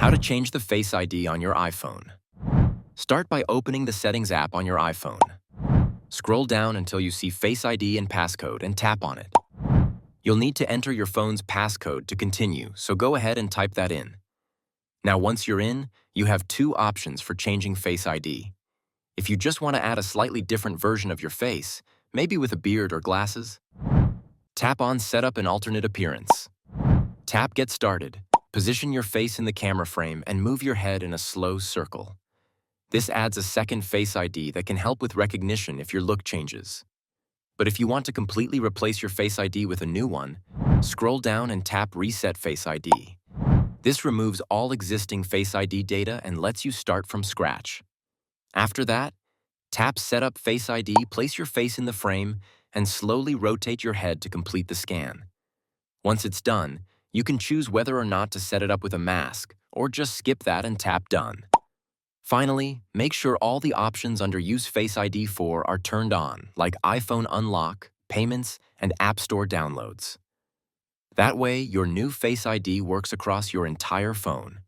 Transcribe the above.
How to change the Face ID on your iPhone. Start by opening the Settings app on your iPhone. Scroll down until you see Face ID and passcode and tap on it. You'll need to enter your phone's passcode to continue, so go ahead and type that in. Now once you're in, you have two options for changing Face ID. If you just want to add a slightly different version of your face, maybe with a beard or glasses, tap on Set up an alternate appearance. Tap Get Started. Position your face in the camera frame and move your head in a slow circle. This adds a second Face ID that can help with recognition if your look changes. But if you want to completely replace your Face ID with a new one, scroll down and tap Reset Face ID. This removes all existing Face ID data and lets you start from scratch. After that, tap Set up Face ID, place your face in the frame, and slowly rotate your head to complete the scan. Once it's done, you can choose whether or not to set it up with a mask, or just skip that and tap Done. Finally, make sure all the options under Use Face ID for are turned on, like iPhone unlock, payments, and App Store downloads. That way, your new Face ID works across your entire phone.